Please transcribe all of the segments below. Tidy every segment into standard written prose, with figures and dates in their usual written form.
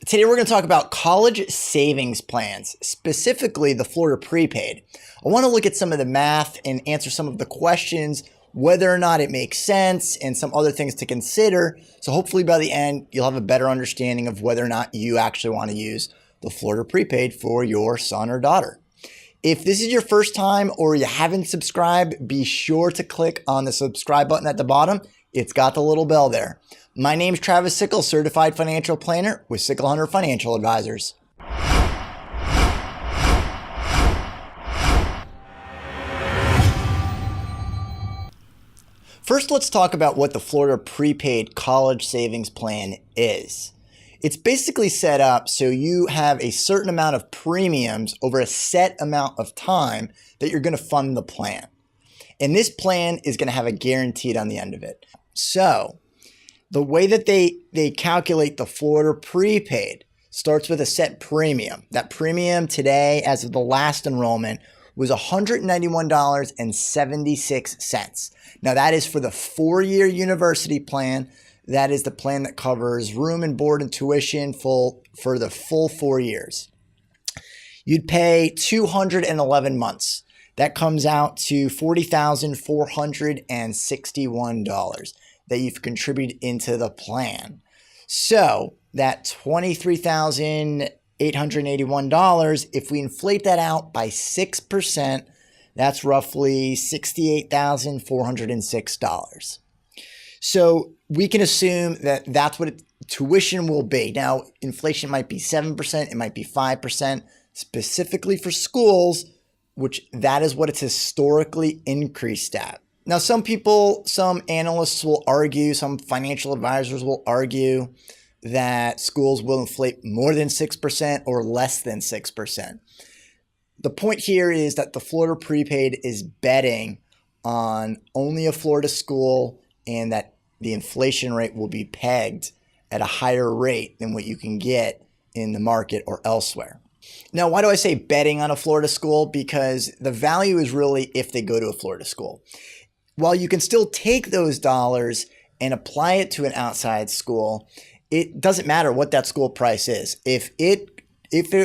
Today we're going to talk about college savings plans, specifically the Florida Prepaid. I want to look at some of the math and answer some of the questions, whether or not it makes sense, and some other things to consider. So hopefully by the end, you'll have a better understanding of whether or not you actually want to use the Florida Prepaid for your son or daughter. If this is your first time or you haven't subscribed, be sure to click on the subscribe button at the bottom. It's got the little bell there. My name is Travis Sickle, Certified Financial Planner with Sickle Hunter Financial Advisors. First, let's talk about what the Florida Prepaid College Savings Plan is. It's basically set up so you have a certain amount of premiums over a set amount of time that you're going to fund the plan. And this plan is going to have a guaranteed on the end of it. So the way that they calculate the Florida Prepaid starts with a set premium. That premium today, as of the last enrollment, was $191.76. Now that is for the 4-year university plan. That is the plan that covers room and board and tuition for the full 4 years. You'd pay 211 months. That comes out to $40,461 that you've contributed into the plan. So that $23,881, if we inflate that out by 6%, that's roughly $68,406. So we can assume that that's what tuition will be. Now, inflation might be 7%, it might be 5%, specifically for schools, which that is what it's historically increased at. Now, some analysts will argue, some financial advisors will argue that schools will inflate more than 6% or less than 6%. The point here is that the Florida Prepaid is betting on only a Florida school and that the inflation rate will be pegged at a higher rate than what you can get in the market or elsewhere. Now, why do I say betting on a Florida school? Because the value is really if they go to a Florida school. While you can still take those dollars and apply it to an outside school, it doesn't matter what that school price is. If it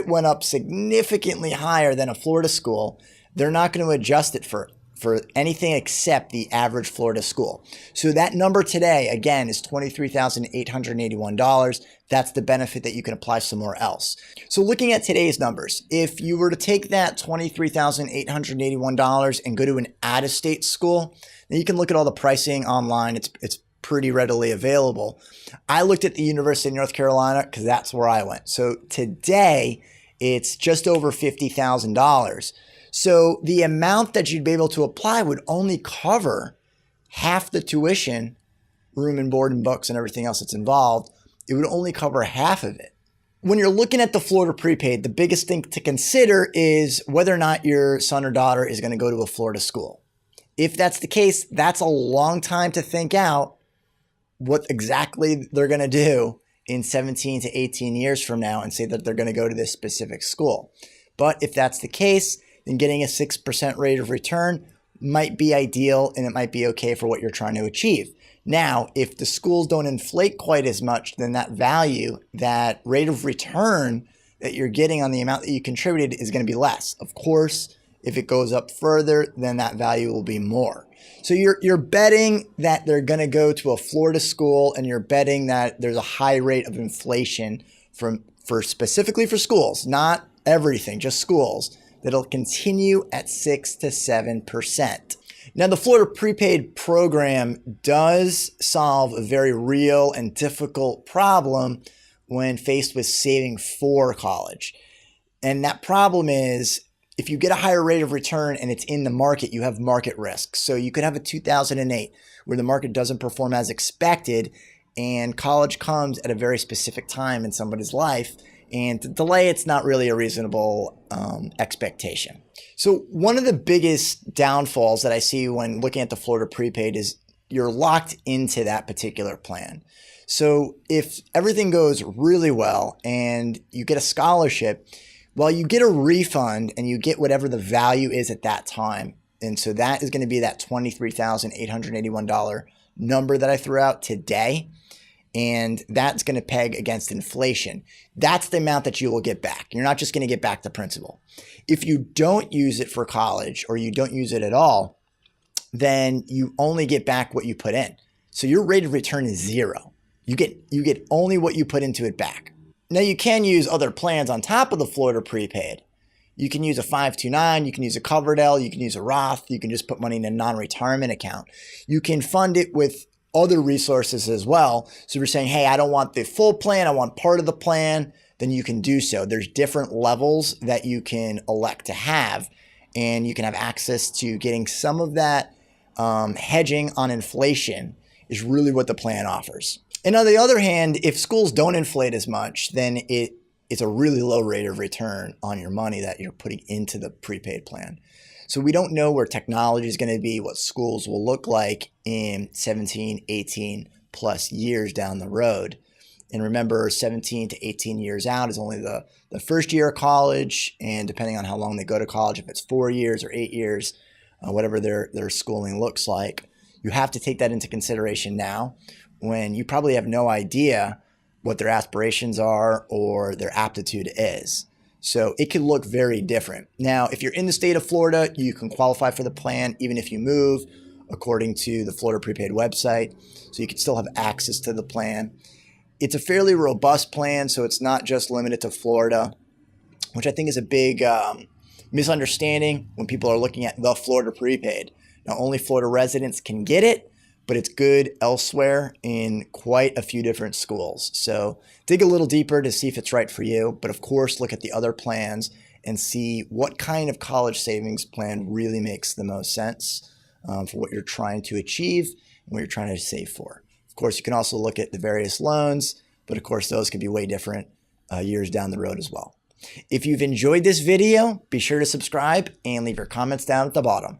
went up significantly higher than a Florida school, they're not going to adjust it for anything except the average Florida school. So that number today, again, is $23,881. That's the benefit that you can apply somewhere else. So looking at today's numbers, if you were to take that $23,881 and go to an out-of-state school, then you can look at all the pricing online. It's pretty readily available. I looked at the University of North Carolina because that's where I went. So today, it's just over $50,000. So the amount that you'd be able to apply would only cover half the tuition, room and board and books and everything else that's involved. It would only cover half of it. When you're looking at the Florida Prepaid, the biggest thing to consider is whether or not your son or daughter is going to go to a Florida school. If that's the case, that's a long time to think out what exactly they're going to do in 17 to 18 years from now and say that they're going to go to this specific school. But if that's the case, then getting a 6% rate of return might be ideal and it might be okay for what you're trying to achieve. Now, if the schools don't inflate quite as much, then that value, that rate of return that you're getting on the amount that you contributed is going to be less. Of course, if it goes up further, then that value will be more. So you're betting that they're going to go to a Florida school and you're betting that there's a high rate of inflation specifically for schools, not everything, just schools, that'll continue at 6 to 7%. Now, the Florida Prepaid program does solve a very real and difficult problem when faced with saving for college. And that problem is if you get a higher rate of return and it's in the market, you have market risk. So you could have a 2008 where the market doesn't perform as expected and college comes at a very specific time in somebody's life. And to delay, it's not really a reasonable expectation. So one of the biggest downfalls that I see when looking at the Florida Prepaid is you're locked into that particular plan. So if everything goes really well and you get a scholarship, well, you get a refund and you get whatever the value is at that time. And so that is going to be that $23,881 number that I threw out today. and that's going to peg against inflation. That's the amount that you will get back. You're not just going to get back the principal. If you don't use it for college or you don't use it at all, then you only get back what you put in. So your rate of return is zero. You get only what you put into it back. Now you can use other plans on top of the Florida Prepaid. You can use a 529, you can use a Coverdell, you can use a Roth, you can just put money in a non-retirement account. You can fund it with other resources as well. So if you're saying, hey, I don't want the full plan, I want part of the plan, then you can do so. There's different levels that you can elect to have, and you can have access to getting some of that hedging on inflation is really what the plan offers. And on the other hand, if schools don't inflate as much, then it's a really low rate of return on your money that you're putting into the prepaid plan. So we don't know where technology is going to be, what schools will look like in 17, 18 plus years down the road. And remember, 17 to 18 years out is only the first year of college. And depending on how long they go to college, if it's 4 years or 8 years, whatever their schooling looks like, you have to take that into consideration now when you probably have no idea what their aspirations are or their aptitude is. So it could look very different. Now, if you're in the state of Florida, you can qualify for the plan even if you move, according to the Florida Prepaid website. So you can still have access to the plan. It's a fairly robust plan, so it's not just limited to Florida, which I think is a big misunderstanding when people are looking at the Florida Prepaid. Now, only Florida residents can get it, but it's good elsewhere in quite a few different schools. So dig a little deeper to see if it's right for you. But of course, look at the other plans and see what kind of college savings plan really makes the most sense for what you're trying to achieve and what you're trying to save for. Of course, you can also look at the various loans, but of course, those could be way different years down the road as well. If you've enjoyed this video, be sure to subscribe and leave your comments down at the bottom.